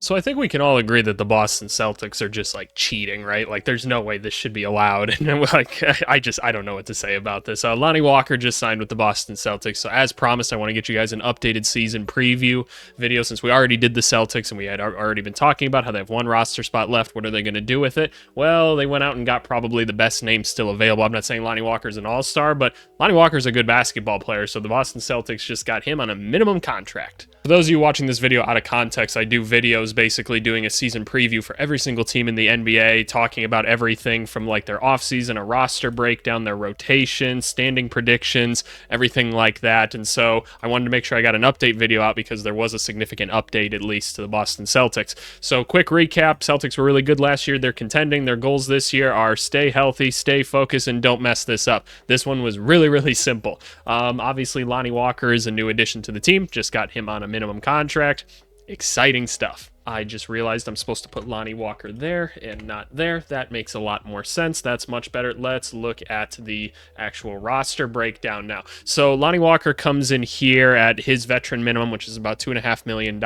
So I think we can all agree that the Boston Celtics are just like cheating, right? Like there's no way this should be allowed. And like I don't know what to say about this. Lonnie Walker just signed with the Boston Celtics. So as promised, I want to get you guys an updated season preview video since we already did the Celtics and we had already been talking about how they have one roster spot left. What are they going to do with it? Well, they went out and got probably the best name still available. I'm not saying Lonnie Walker's an all-star, but Lonnie Walker's a good basketball player. So the Boston Celtics just got him on a minimum contract. For those of you watching this video out of context, I do videos basically doing a season preview for every single team in the NBA, talking about everything from like their offseason, a roster breakdown, their rotation, standing predictions, everything like that. And so I wanted to make sure I got an update video out because there was a significant update, at least, to the Boston Celtics. So quick recap, Celtics were really good last year. They're contending. Their goals this year are stay healthy, stay focused, and don't mess this up. This one was really, really simple. Obviously, Lonnie Walker is a new addition to the team. Just got him on a minimum contract. Exciting stuff. I just realized I'm supposed to put Lonnie Walker there and not there. That makes a lot more sense. That's much better. Let's look at the actual roster breakdown now. So Lonnie Walker comes in here at his veteran minimum, which is about $2.5 million.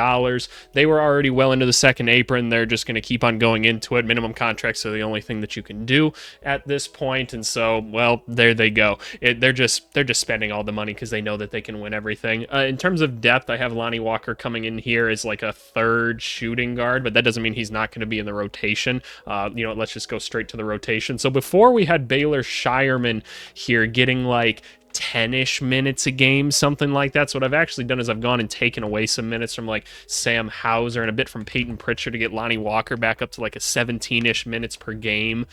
They were already well into the second apron. They're just going to keep on going into it. Minimum contracts are the only thing that you can do at this point. And so, well, there they go. They're just spending all the money because they know that they can win everything. In terms of depth, I have Lonnie Walker coming in here as like a third shooting guard, but that doesn't mean he's not going to be in the rotation. Let's just go straight to the rotation. So before we had Baylor Shireman here getting like 10-ish minutes a game, something like that. So what I've actually done is I've gone and taken away some minutes from like Sam Hauser and a bit from Peyton Pritchard to get Lonnie Walker back up to like a 17-ish minutes per game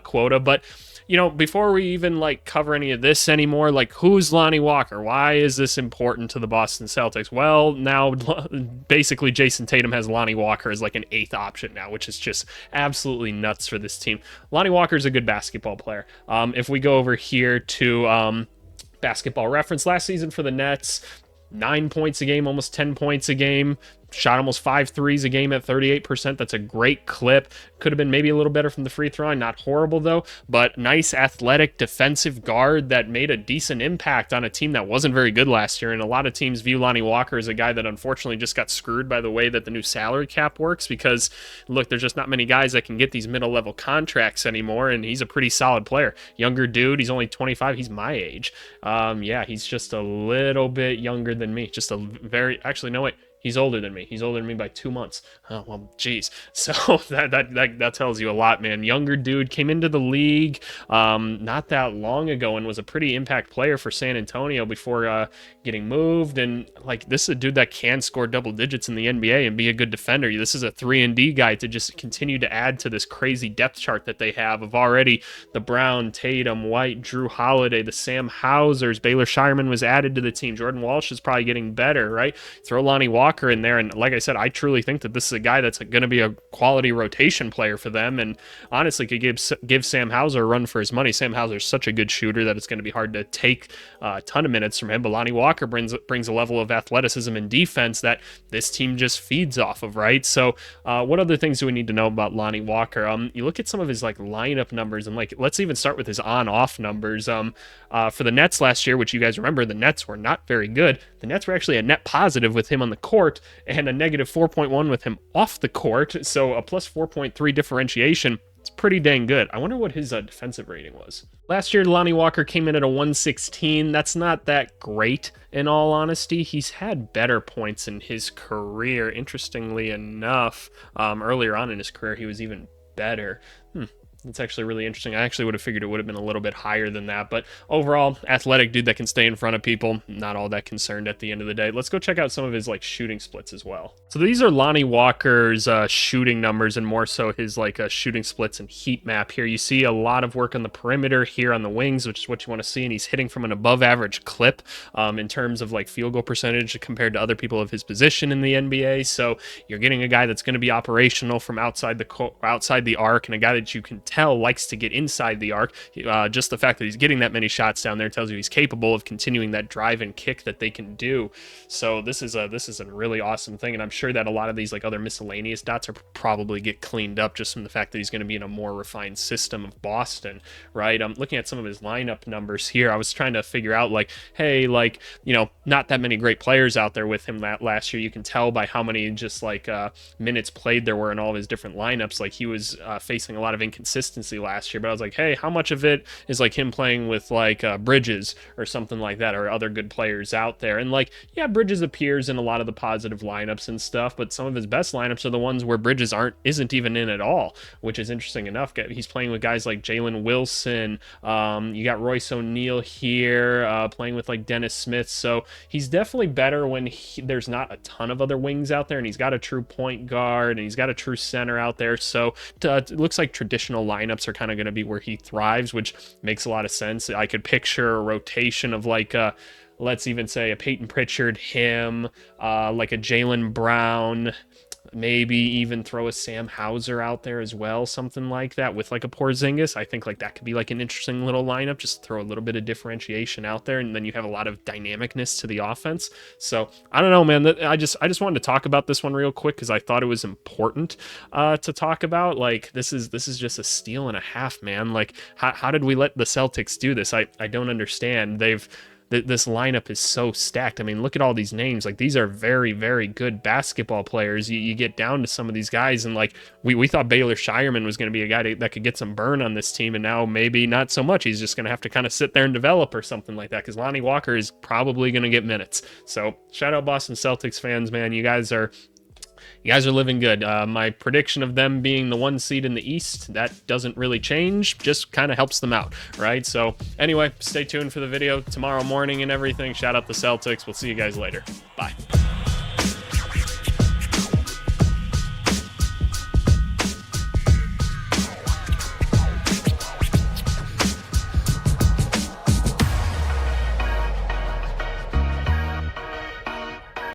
quota. But before we even like cover any of this anymore, like who's Lonnie Walker? Why is this important to the Boston Celtics? Well, now basically Jason Tatum has Lonnie Walker as like an eighth option now, which is just absolutely nuts for this team. Lonnie Walker is a good basketball player. If we go over here to Basketball Reference, last season for the Nets, 9 points a game, almost 10 points a game. Shot almost 5 threes a game at 38%. That's a great clip. Could have been maybe a little better from the free throw line. Not horrible, though. But nice athletic defensive guard that made a decent impact on a team that wasn't very good last year. And a lot of teams view Lonnie Walker as a guy that unfortunately just got screwed by the way that the new salary cap works. Because, look, there's just not many guys that can get these middle-level contracts anymore. And he's a pretty solid player. Younger dude. He's only 25. He's my age. He's just a little bit younger than me. Just a very... Actually, no, wait. He's older than me. He's older than me by 2 months. Oh, well, geez. So that tells you a lot, man. Younger dude, came into the league not that long ago and was a pretty impact player for San Antonio before getting moved. And like, this is a dude that can score double digits in the NBA and be a good defender. This is a 3-and-D guy to just continue to add to this crazy depth chart that they have of already the Brown, Tatum, White, Drew Holiday, the Sam Hausers. Baylor Shireman was added to the team. Jordan Walsh is probably getting better, right? Throw Lonnie Walker in there, and like I said, I truly think that this is a guy that's going to be a quality rotation player for them, and honestly could give Sam Hauser a run for his money. Sam Hauser is such a good shooter that it's going to be hard to take a ton of minutes from him, but Lonnie Walker brings a level of athleticism and defense that this team just feeds off of, right? So what other things do we need to know about Lonnie Walker? You look at some of his like lineup numbers, and like let's even start with his on-off numbers. For the Nets last year, which you guys remember, the Nets were not very good. The Nets were actually a net positive with him on the court and a negative 4.1 with him off the court, so a plus 4.3 differentiation. It's pretty dang good. I wonder what his defensive rating was. Last year, Lonnie Walker came in at a 116. That's not that great, in all honesty. He's had better points in his career. Interestingly enough, earlier on in his career, he was even better. That's actually really interesting. I actually would have figured it would have been a little bit higher than that. But overall, athletic dude that can stay in front of people. Not all that concerned at the end of the day. Let's go check out some of his like shooting splits as well. So these are Lonnie Walker's shooting numbers, and more so his like shooting splits and heat map here. You see a lot of work on the perimeter here on the wings, which is what you want to see. And he's hitting from an above average clip in terms of like field goal percentage compared to other people of his position in the NBA. So you're getting a guy that's going to be operational from outside the arc, and a guy that you can tell, likes to get inside the arc. Just the fact that he's getting that many shots down there tells you he's capable of continuing that drive and kick that they can do. So this is a really awesome thing, and I'm sure that a lot of these like other miscellaneous dots are probably get cleaned up just from the fact that he's going to be in a more refined system of Boston, right? I'm looking at some of his lineup numbers here. I was trying to figure out like, hey, like, you know, not that many great players out there with him last year. You can tell by how many just like minutes played there were in all of his different lineups. Like he was facing a lot of inconsistency last year, but I was like, hey, how much of it is like him playing with like Bridges or something like that, or other good players out there? And like, yeah, Bridges appears in a lot of the positive lineups and stuff, but some of his best lineups are the ones where Bridges isn't even in at all, which is interesting enough. He's playing with guys like Jalen Wilson. You got Royce O'Neal here playing with like Dennis Smith. So he's definitely better when there's not a ton of other wings out there, and he's got a true point guard and he's got a true center out there. So it looks like traditional lineups are kind of going to be where he thrives, which makes a lot of sense. I could picture a rotation of like let's even say a Peyton Pritchard, him, like a Jaylen Brown, maybe even throw a Sam Hauser out there as well, something like that with like a Porzingis. I think like that could be like an interesting little lineup, just throw a little bit of differentiation out there, and then you have a lot of dynamicness to the offense. So I don't know, man. I just wanted to talk about this one real quick because I thought it was important to talk about. Like this is just a steal and a half, man. Like how did we let the Celtics do this? I don't understand. This lineup is so stacked. I mean, look at all these names. Like, these are very, very good basketball players. You get down to some of these guys, and like we thought Baylor Shireman was going to be a guy that could get some burn on this team, and now maybe not so much. He's just going to have to kind of sit there and develop or something like that, because Lonnie Walker is probably going to get minutes. So shout out Boston Celtics fans, man. You guys are living good. My prediction of them being the 1 seed in the East, that doesn't really change, just kind of helps them out, right? So anyway, stay tuned for the video tomorrow morning and everything. Shout out the Celtics. We'll see you guys later. Bye.